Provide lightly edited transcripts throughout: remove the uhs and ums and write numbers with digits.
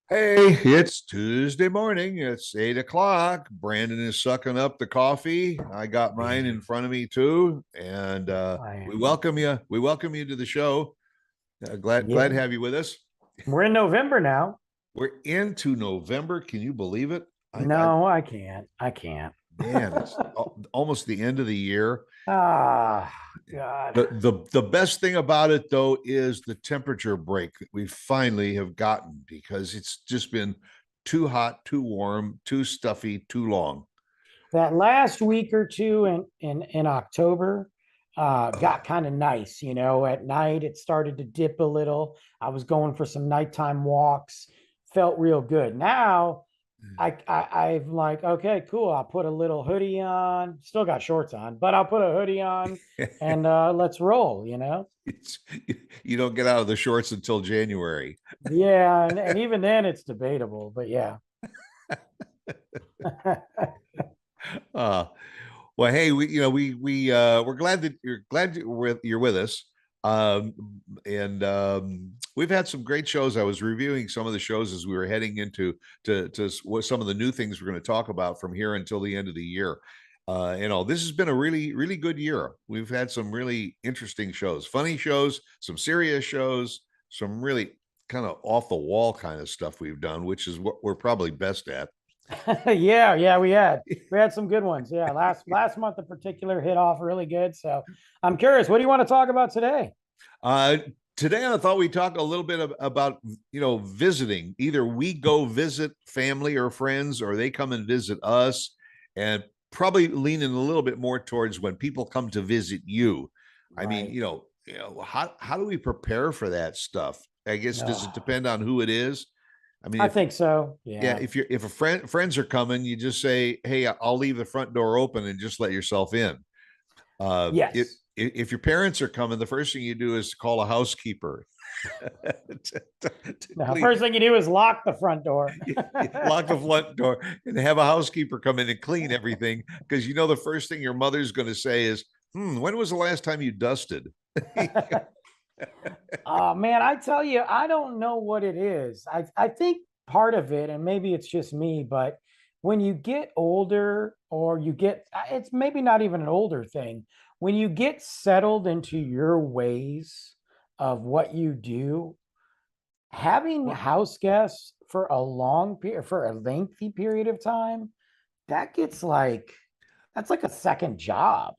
Hey, it's Tuesday morning. It's 8 o'clock. Brandon is sucking up the coffee. I got mine in front of me too, and I we welcome you. We welcome you to the show. Glad Yeah, to have you with us. we're in November now. We're into November. Can you believe it? I No, I can't. I can't. man, it's almost the end of the year. Ah, God. The best thing about it though is the temperature break that we finally have gotten because it's just been too hot, too warm, too stuffy, too long. That last week or two in October got kind of nice. At night it started to dip a little. I was going for some nighttime walks. Felt real good. Now I'm like, okay, cool. I'll put a little hoodie on. Still got shorts on, but I'll put a hoodie on and let's roll. It's, you don't get out of the shorts until January. Yeah, and even then it's debatable, but yeah. Uh, well, hey, we're glad that you're with us. Um, and we've had some great shows. I was reviewing some of the shows as we were heading into to what some of the new things we're going to talk about from here until the end of the year. This has been a really good year. We've had some really interesting shows, funny shows, some serious shows, some really kind of off the wall kind of stuff we've done, which is what we're probably best at. Yeah, we had some good ones. Yeah, last month in particular hit off really good. So I'm curious, what do you want to talk about today? Uh, Today, I thought we'd talk a little bit about visiting. Either we go visit family or friends, or they come and visit us, and probably leaning a little bit more towards when people come to visit you. I mean, Right. how do we prepare for that stuff? I guess does it No, depend on who it is? I mean, I if think so. yeah, Yeah. if a friends are coming, you just say, "Hey, I'll leave the front door open and just let yourself in." Yes. If your parents are coming, the first thing you do is call a housekeeper to Now, clean. first thing you do is lock the front door. You lock the front door and have a housekeeper come in and clean everything because the first thing your mother's going to say is, when was the last time you dusted?" Oh man, I tell you, I don't know what it is. I think part of it, and maybe it's just me, but when you get older, or it's maybe not even an older thing, when you get settled into your ways of what you do, having house guests for a long period, for a lengthy period of time, that gets like, that's like a second job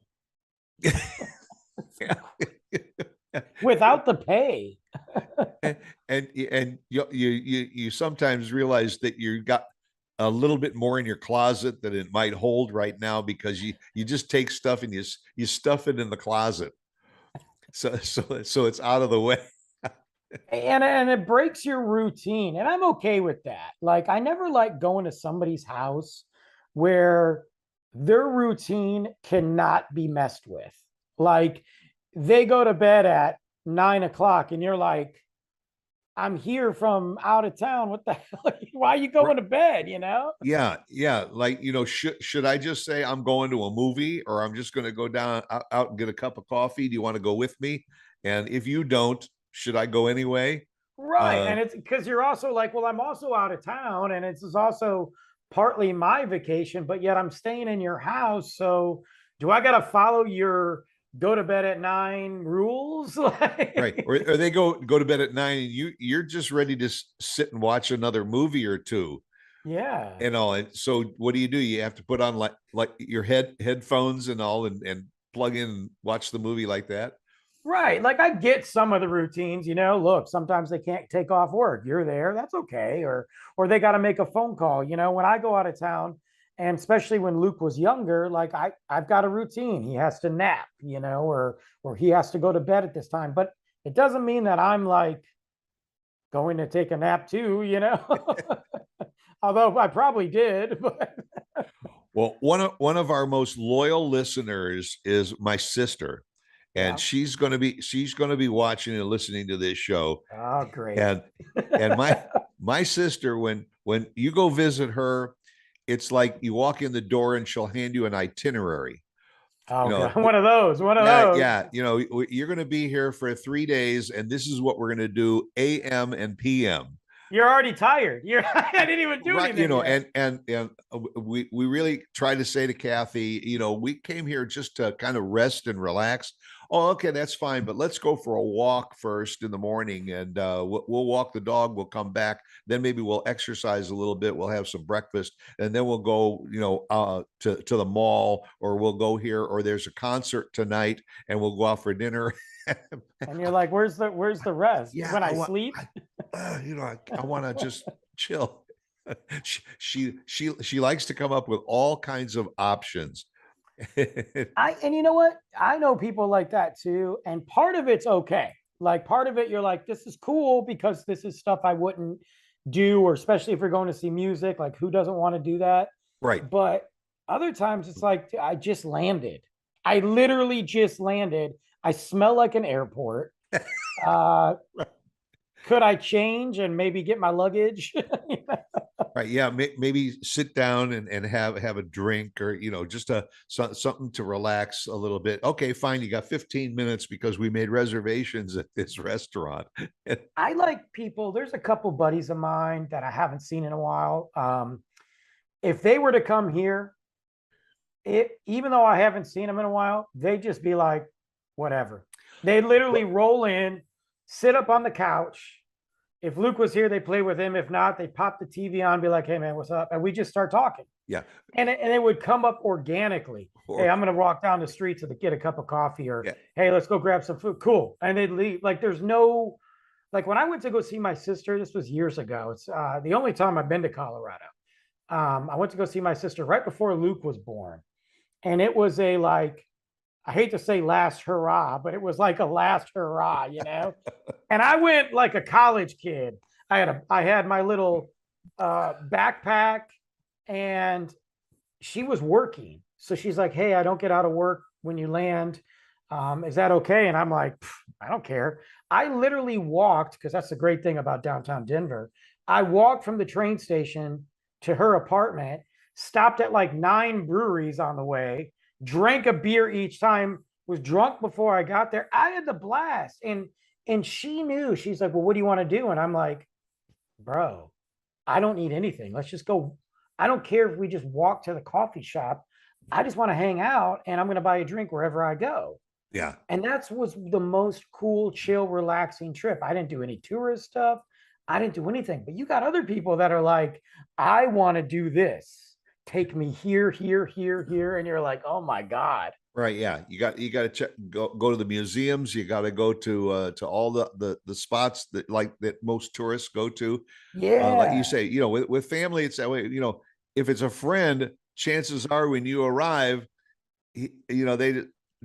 without the pay. And you sometimes realize that you got a little bit more in your closet than it might hold right now because you just take stuff and you stuff it in the closet so it's out of the way. And it breaks your routine, and I'm okay with that. Like, I never like going to somebody's house where their routine cannot be messed with. Like, they go to bed at 9 o'clock and you're like, I'm here from out of town, what the hell, why are you going to bed? Yeah, like should I just say I'm going to a movie, or I'm just going to go down out and get a cup of coffee? Do you want to go with me? And if you don't, should I go anyway? Right. uh And it's because you're also like, well, I'm also out of town, and it's also partly my vacation, but yet I'm staying in your house. So do I got to follow your go to bed at 9 rules? right, or they go to bed at 9 and you're just ready to sit and watch another movie or two. Yeah. And so what do? You have to put on like your headphones and all, and plug in and watch the movie like that. Right. Like, I get some of the routines, look, sometimes they can't take off work. You're there, that's okay. Or they got to make a phone call. When I go out of town, and especially when Luke was younger, like, I've got a routine. He has to nap, or he has to go to bed at this time. But it doesn't mean that I'm like going to take a nap too. Although I probably did, but Well, one of our most loyal listeners is my sister, and yeah. she's going to be watching and listening to this show. Oh, great. And my sister, when you go visit her, it's like you walk in the door and she'll hand you an itinerary. Oh You know, god, one of yeah, those. yeah. You're going to be here for 3 days, and this is what we're going to do: AM and PM. You're already tired. I didn't even do Right, you anything know, yet. and we really try to say to Kathy, you know, we came here just to kind of rest and relax. Oh, okay, that's fine, but let's go for a walk first in the morning, and we'll walk the dog. We'll come back, then maybe we'll exercise a little bit. We'll have some breakfast, and then we'll go, you know, to the mall, or we'll go here, or there's a concert tonight, and we'll go out for dinner. And you're like, where's the rest? Yeah, When I sleep? you know, I want to just chill. She likes to come up with all kinds of options. And you know what? I know people like that too. And part of it's okay. Like part of it, you're like, this is cool because this is stuff I wouldn't do, or especially if you're going to see music, like who doesn't want to do that? Right. But other times it's like, I just landed. I literally just landed. I smell like an airport. Uh, could I change and maybe get my luggage? Right. Yeah. Maybe sit down and have a drink, or, you know, just something to relax a little bit. Okay, fine. You got 15 minutes because we made reservations at this restaurant. I like people. There's a couple buddies of mine that I haven't seen in a while. If they were to come here, even though I haven't seen them in a while, they just be like, whatever. They literally roll in, sit up on the couch. If Luke was here, they play with him. If not, they pop the TV on, be like, hey man, what's up? And we just start talking. Yeah. And it would come up organically. Hey, I'm gonna walk down the street to get a cup of coffee, or Yeah. hey, let's go grab some food. Cool. And they'd leave. Like there's no, like when I went to go see my sister, this was years ago. It's the only time I've been to Colorado. I went to go see my sister right before Luke was born. And it was a like, I hate to say last hurrah, but it was like a last hurrah, you know? And I went like a college kid. I had my little backpack, and she was working. So she's like, hey, I don't get out of work when you land. Is that okay? And I'm like, I don't care. I literally walked, because that's the great thing about downtown Denver. I walked from the train station to her apartment, stopped at like 9 breweries on the way, drank a beer each time, was drunk before I got there. I had the blast. And she knew. She's like, well, what do you want to do? And I'm like, bro, I don't need anything. Let's just go. I don't care if we just walk to the coffee shop. I just want to hang out, and I'm going to buy a drink wherever I go. Yeah. And that was the most cool, chill, relaxing trip. I didn't do any tourist stuff. I didn't do anything. But you got other people that are like, I want to do this. Take me here, here, here, here. And you're like, oh my God. Right. Yeah. You got to go to the museums. You got to go to all the spots that most tourists go to. Like you Yeah. say, you know, with family, it's that way. You know, if it's a friend, chances are when you arrive, you know,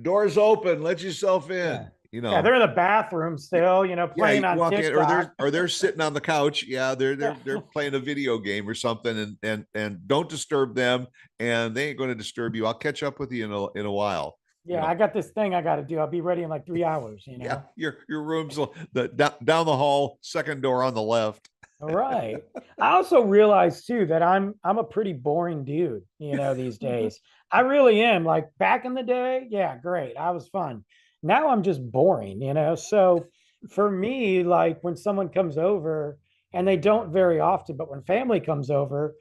doors open, let yourself Yeah. in. You Yeah. know, They're in the bathroom still, yeah, playing you on walk in, or TikTok. they're sitting on the couch. Yeah, Yeah. they're playing a video game or something, and don't disturb them, and they ain't going to disturb you. I'll catch up with you in a while. You Yeah. know, I got this thing I got to do. I'll be ready in like 3 hours, yeah, your room's down the hall, second door on the left. All right. I also realized too that I'm a pretty boring dude, these days. I really am. Like back in the day, yeah, great. I was fun. Now I'm just boring. So for me, like when someone comes over, and they don't very often, but when family comes over,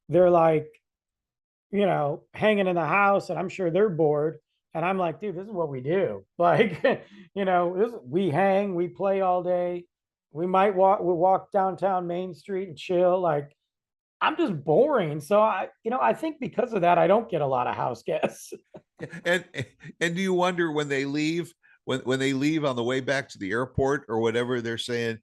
they're like, hanging in the house, and I'm sure they're bored. And I'm like, dude, this is what we do. Like, we hang, we play all day. We'll walk downtown Main Street and chill. Like, I'm just boring. So I think because of that, I don't get a lot of house guests. And and do you wonder when they leave, when they leave on the way back to the airport or whatever, they're saying,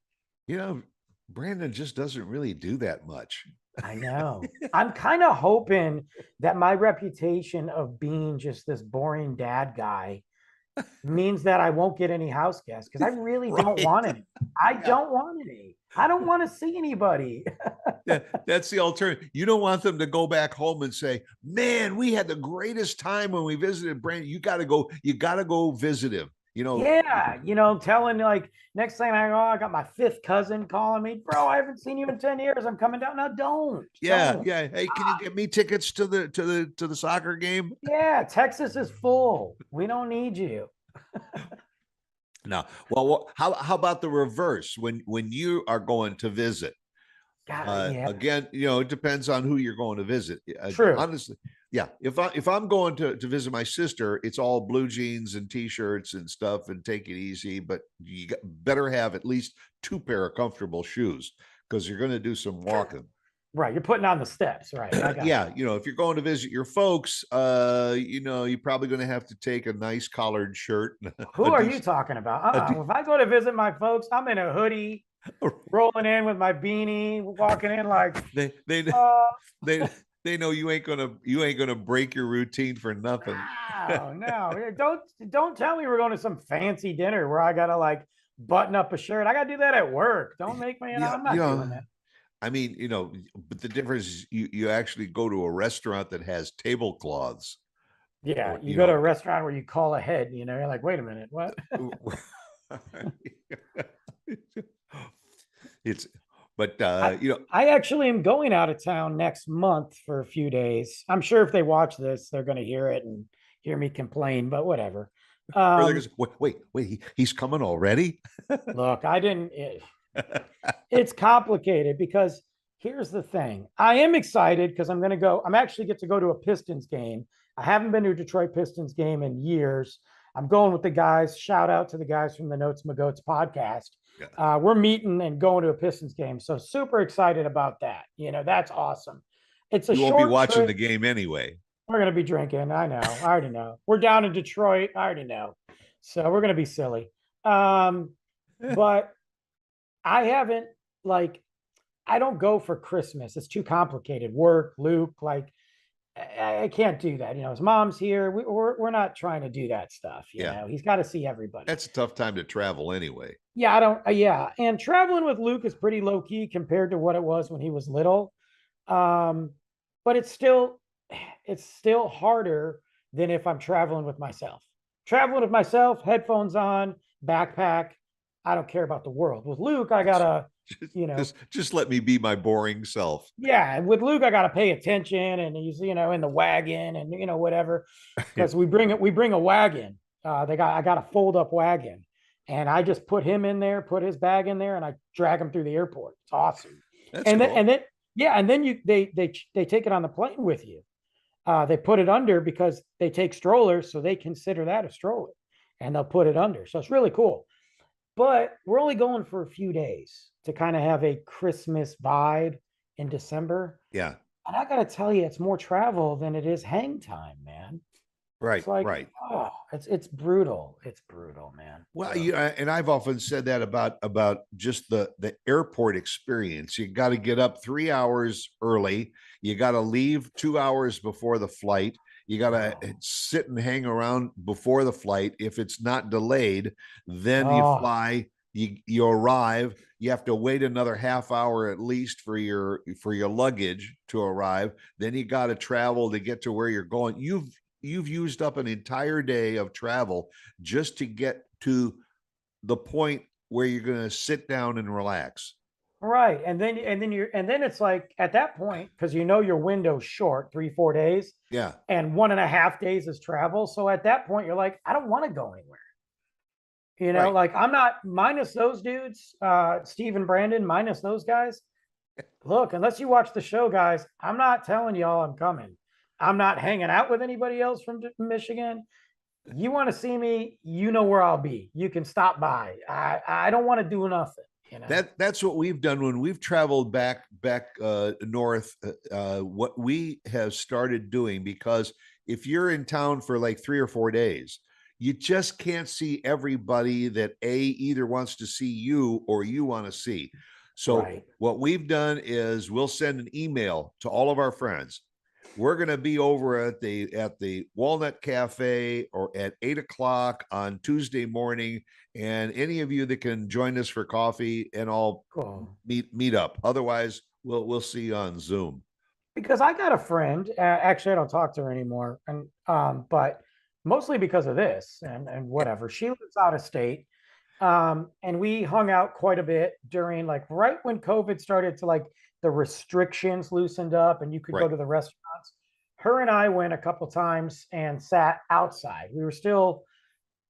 you know, Brandon just doesn't really do that much. I know. I'm kind of hoping that my reputation of being just this boring dad guy means that I won't get any house guests, because I really don't Right. want any. I Yeah. don't want any. I don't want to see anybody. That's the alternative. You don't want them to go back home and say, man, we had the greatest time when we visited Brandon. You gotta go visit him. You know, Yeah, telling like next thing I know, I got my fifth cousin calling me, bro. I haven't seen you in 10 years. I'm coming down. No, yeah, don't. yeah. Hey, can you get me tickets to the soccer game? Yeah, Texas is full. We don't need you. No. Well, how about the reverse? When you are going to visit, God, yeah, Again, it depends on who you're going to visit. true. Honestly, yeah. If I'm going to visit my sister, it's all blue jeans and t-shirts and stuff, and take it easy. But better have at least two pair of comfortable shoes because you're going to do some walking. Right, you're putting on the steps, right? I got Yeah, if you're going to visit your folks, you're probably going to have to take a nice collared shirt, you. a Who are you decent, talking about? a de- If I go to visit my folks, I'm in a hoodie, rolling in with my beanie, walking in like, they they uh, they they know you ain't gonna break your routine for nothing. no, no, don't tell me we're going to some fancy dinner where I gotta like button up a shirt. I gotta do that at work. Don't make me, Yeah, I'm not doing that. I mean, but the difference is you actually go to a restaurant that has tablecloths, Yeah, or you go to a restaurant where you call ahead, you're like, wait a minute, what? it's but I I actually am going out of town next month for a few days. I'm sure if they watch this, they're going to hear it and hear me complain, but whatever. or they're Um, just wait, he's coming already. Look, I didn't. It's complicated because here's the thing. I am excited because I'm going to go. I'm actually get to go to a Pistons game. I haven't been to a Detroit Pistons game in years. I'm going with the guys. Shout out to the guys from the Notes Magoats podcast. Yeah. We're meeting and going to a Pistons game. So super excited about that. That's awesome. It's a You won't be short watching trip. the game anyway. We're going to be drinking. I know. I already know. We're down in Detroit. I already know. So we're going to be silly. But I haven't, like, I don't go for Christmas. It's too complicated. Work, Luke, like, I can't do that. His mom's here. We're not trying to do that stuff. Yeah, He's got to see everybody. that's a tough time to travel anyway. Yeah, I don't. Yeah, and traveling with Luke is pretty low key compared to what it was when he was little. Um, but it's still harder than if I'm traveling with myself. Traveling with myself, headphones on, backpack. I don't care about the world. With Luke, I gotta, Just let me be my boring self. yeah. With Luke, I gotta pay attention, and he's in the wagon, and whatever, because we bring a wagon. I got a fold up wagon, and I just put him in there, put his bag in there, and I drag him through the airport. It's awesome. That's And then cool. and then yeah, and then they take it on the plane with you. They put it under because they take strollers, so they consider that a stroller, and they'll put it under. So it's really cool. But we're only going for a few days to kind of have a Christmas vibe in December. Yeah. And I got to tell you, it's more travel than it is hang time, man. It's Right. like, Right. oh, it's brutal. It's brutal, man. Well, So, and I've often said that about just the airport experience. You got to get up 3 hours early. You got to leave 2 hours before the flight. You got to oh, sit and hang around before the flight. If it's not delayed, then you oh, fly. You arrive. You have to wait another half hour at least for your luggage to arrive. Then you got to travel to get to where you're going. You've used up an entire day of travel just to get to the point where you're going to sit down and relax. right. And then it's like at that point, because your window's short, 3-4 days, Yeah. and 1.5 days is travel. So at that point, you're like, I don't want to go anywhere. Right. Like I'm not minus those dudes, Steve and Brandon, minus those guys. Look, unless you watch the show, guys, I'm not telling y'all I'm coming. I'm not hanging out with anybody else from Michigan. You want to see me, you know where I'll be. You can stop by. I don't want to do nothing. That's what we've done when we've traveled back north. What we have started doing, because if you're in town for like 3 or 4 days, you just can't see everybody that either wants to see you or you want to see. So Right. what we've done is we'll send an email to all of our friends. We're going to be over at the Walnut Cafe or at 8 o'clock on Tuesday morning, and any of you that can join us for coffee and all Cool. meet up. Otherwise, we'll see you on Zoom. Because I got a friend. Actually, I don't talk to her anymore, and but mostly because of this and whatever. She lives out of state, and we hung out quite a bit during like right when COVID started to like the restrictions loosened up and you could go Right. to the restaurants. Her and I went a couple times and sat outside. We were still,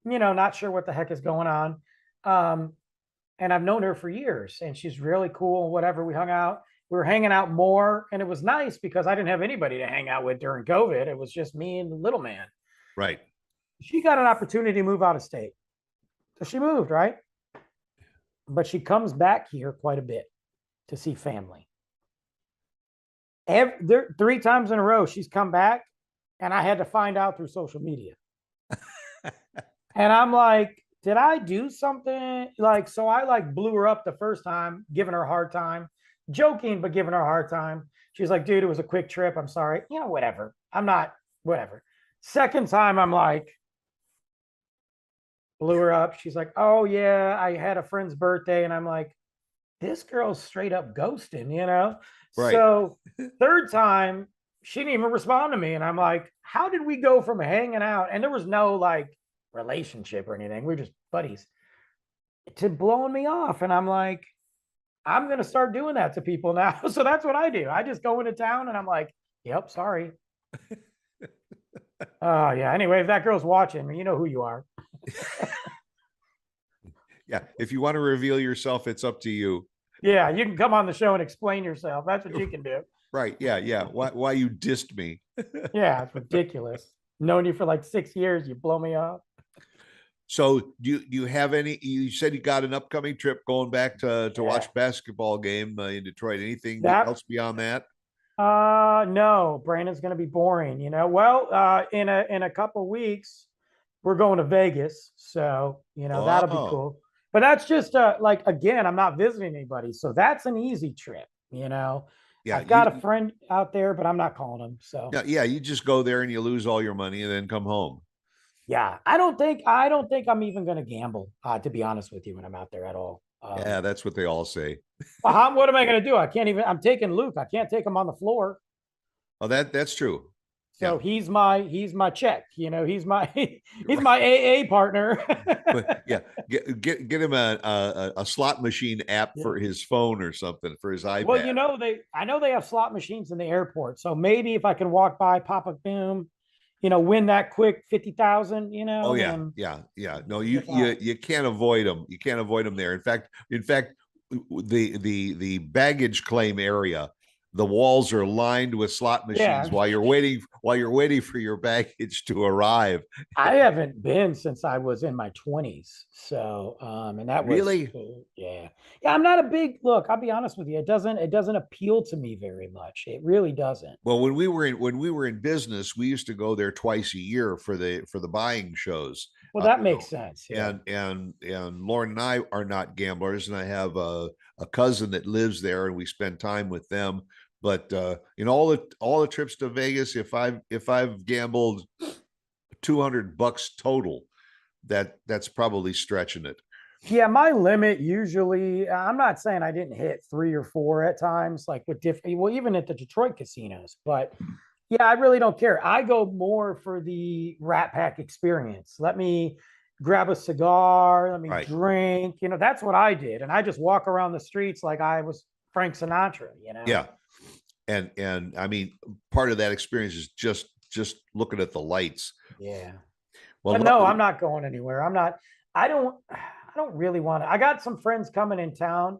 not sure what the heck is going on. Um, and I've known her for years, and she's really cool. Whatever, we hung out. We were hanging out more, and it was nice because I didn't have anybody to hang out with during COVID. It was just me and the little man. Right. She got an opportunity to move out of state. So she moved, right? But she comes back here quite a bit to see family. There, 3 times in a row, she's come back, and I had to find out through social media. And I'm like, did I do something? Like, so I like blew her up the first time, giving her a hard time, joking, but giving her a hard time. She's like, dude, it was a quick trip. I'm sorry. You know, whatever. I'm not, whatever. Second time, I'm like, blew her up. She's like, oh, yeah, I had a friend's birthday. And I'm like, this girl's straight up ghosting, you know? Right. So, third time, she didn't even respond to me. And I'm like, how did we go from hanging out? And there was no like relationship or anything. We are just buddies to blowing me off. And I'm like, I'm going to start doing that to people now. So that's what I do. I just go into town and I'm like, yep, sorry. Oh, yeah. Anyway, if that girl's watching, you know who you are. Yeah. If you want to reveal yourself, it's up to you. Yeah, you can come on the show and explain yourself. That's what you can do. Right. Yeah. Yeah. Why you dissed me? Yeah, it's ridiculous. Known you for like 6 years, you blow me off. So do you have any, you said you got an upcoming trip going back to watch basketball game in Detroit. Anything else beyond that? No, Brandon's going to be boring, you know. Well, in a couple weeks, we're going to Vegas. So, you know, that'll be cool. But that's just like, again, I'm not visiting anybody. So that's an easy trip, you know. Yeah, I've got a friend out there, but I'm not calling him. So yeah, you just go there and you lose all your money and then come home. yeah, I don't think I'm even going to gamble, to be honest with you, when I'm out there at all. Yeah, that's what they all say. What am I going to do? I can't even. I'm taking Luke. I can't take him on the floor. Oh, that's true. So yeah. he's my check. You know, he's my my AA partner. But yeah, get him a slot machine app for his phone or something for his iPad. Well, you know, I know they have slot machines in the airport. So maybe if I can walk by, pop a boom, you know, win that quick 50,000, you know. Oh yeah, yeah. No, you can't avoid them. You can't avoid them there. In fact, the baggage claim area, the walls are lined with slot machines while you're waiting for your baggage to arrive. I haven't been since I was in my 20s. So and that was really yeah. I'm not a big look, I'll be honest with you. It doesn't appeal to me very much. It really doesn't. Well, when we were in business, we used to go there twice a year for the buying shows. Well, that makes sense. Yeah. And Lauren and I are not gamblers, and I have a cousin that lives there, and we spend time with them. But in all the trips to Vegas, if I've gambled $200 total, that's probably stretching it. Yeah, my limit usually, I'm not saying I didn't hit 3 or 4 at times, like with different, well, even at the Detroit casinos, but yeah, I really don't care. I go more for the Rat Pack experience. Let me grab a cigar, let me drink, you know, that's what I did. And I just walk around the streets like I was Frank Sinatra, you know? Yeah. And I mean, part of that experience is just looking at the lights. Yeah. Well, no, I'm not going anywhere. I don't really want to. I got some friends coming in town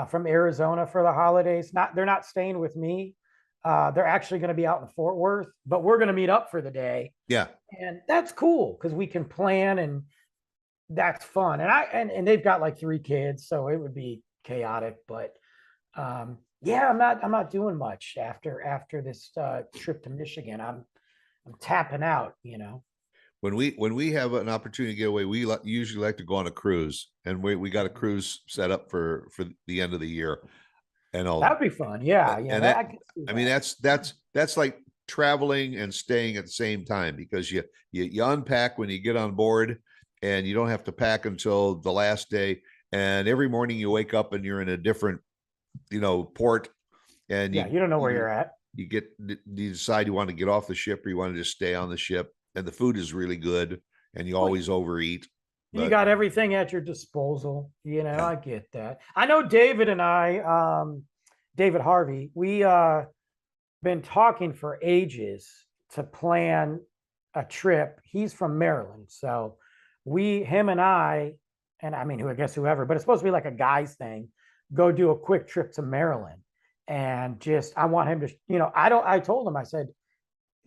from Arizona for the holidays. They're not staying with me. They're actually going to be out in Fort Worth, but we're going to meet up for the day. Yeah. And that's cool because we can plan and that's fun. And they've got like 3 kids, so it would be chaotic, but yeah, I'm not doing much after this trip to Michigan. I'm tapping out, you know. When we have an opportunity to get away, we usually like to go on a cruise, and we got a cruise set up for the end of the year, and all that'd be fun. Yeah, yeah. I mean, that's like traveling and staying at the same time, because you unpack when you get on board, and you don't have to pack until the last day. And every morning you wake up and you're in a different, you know, port, and you don't know where you're at. You decide you want to get off the ship or you want to just stay on the ship. And the food is really good, and you always overeat. You got everything at your disposal. You know, I get that. I know David and I, David Harvey, we been talking for ages to plan a trip. He's from Maryland. So him and I mean, I guess whoever, but it's supposed to be like a guy's thing, go do a quick trip to Maryland. and just I want him to, I told him, I said,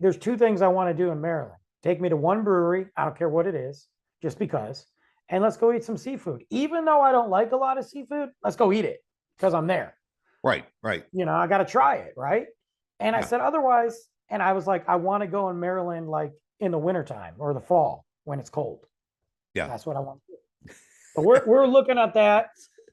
there's two things I want to do in Maryland. Take me to one brewery, I don't care what it is, just because, and let's go eat some seafood. Even though I don't like a lot of seafood, let's go eat it because I'm there. Right, right. I got to try it, right? And I Yeah, said, otherwise, and I was like, I want to go in Maryland like in the wintertime or the fall when it's cold. yeah. That's what I want to do. But we're looking at that.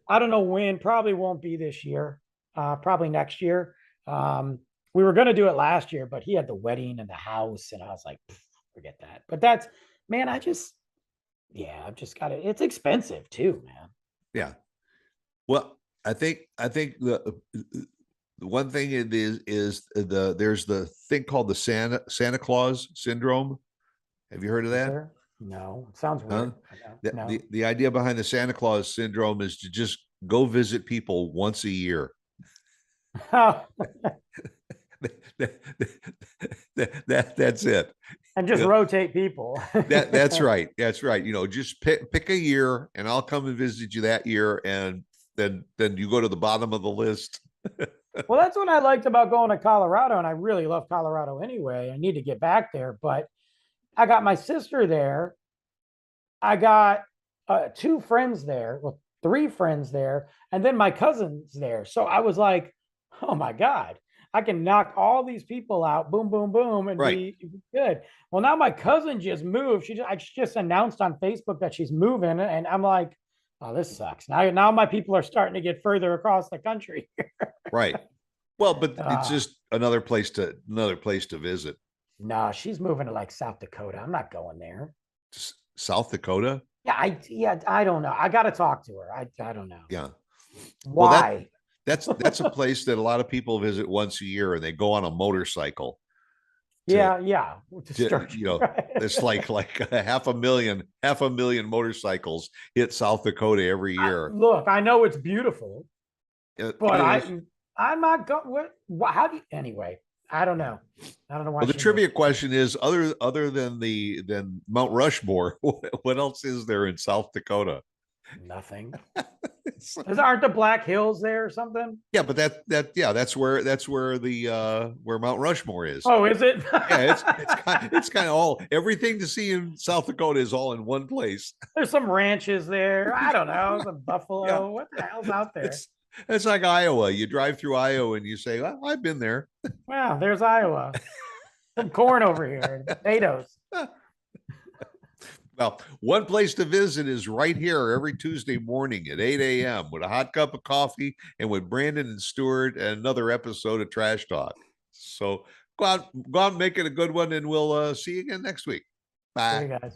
I don't know when, probably won't be this year, probably next year. We were going to do it last year, but he had the wedding and the house, and I was like, forget that. But that's, man, I've just got it. It's expensive too, man. Yeah. Well, I think the one thing it is there's the thing called the Santa Claus syndrome. Have you heard of Is that? there? No, it sounds Huh? weird. The No. the idea behind the Santa Claus syndrome is to just go visit people once a year. That's it. And just You know, rotate people. that's right. That's right. Just pick a year, and I'll come and visit you that year, and then you go to the bottom of the list. Well, that's what I liked about going to Colorado, and I really love Colorado anyway. I need to get back there, but I got my sister there. I got two friends there, well, three friends there, and then my cousins there. So I was like, oh my God, I can knock all these people out, boom, boom, boom, and Right. be good. Well, now my cousin just moved. I just announced on Facebook that she's moving, and I'm like, oh, this sucks. Now my people are starting to get further across the country. Right. Well, but it's uh, just another place to visit. no, she's moving to like South Dakota. I'm not going there. South Dakota. I don't know. I got to talk to her. I don't know. Yeah. Well, Why? that's a place that a lot of people visit once a year, and they go on a motorcycle to Yeah. To to start. you know it's like a half a million motorcycles hit South Dakota every year. Look, I know it's beautiful, It but is. I'm not going. How do you? Anyway, I don't Yeah. know. I don't know why Well, the she moved. trivia question is other than Mount Rushmore, what else is there in South Dakota? Nothing. It's Aren't the Black Hills there or something? Yeah, but that's where where Mount Rushmore is. Oh, is it? Yeah, it's kind of all everything to see in South Dakota is all in one place. There's some ranches there. I don't know. Some Yeah, buffalo. What the hell's out there? it's like Iowa. You drive through Iowa and you say, well, I've been there. Wow, there's Iowa. Some corn over here, potatoes. Well, one place to visit is right here every Tuesday morning at 8 a.m. with a hot cup of coffee and with Brandon and Stuart and another episode of Trash Talk. So go out and make it a good one, and we'll see you again next week. See Bye. you guys.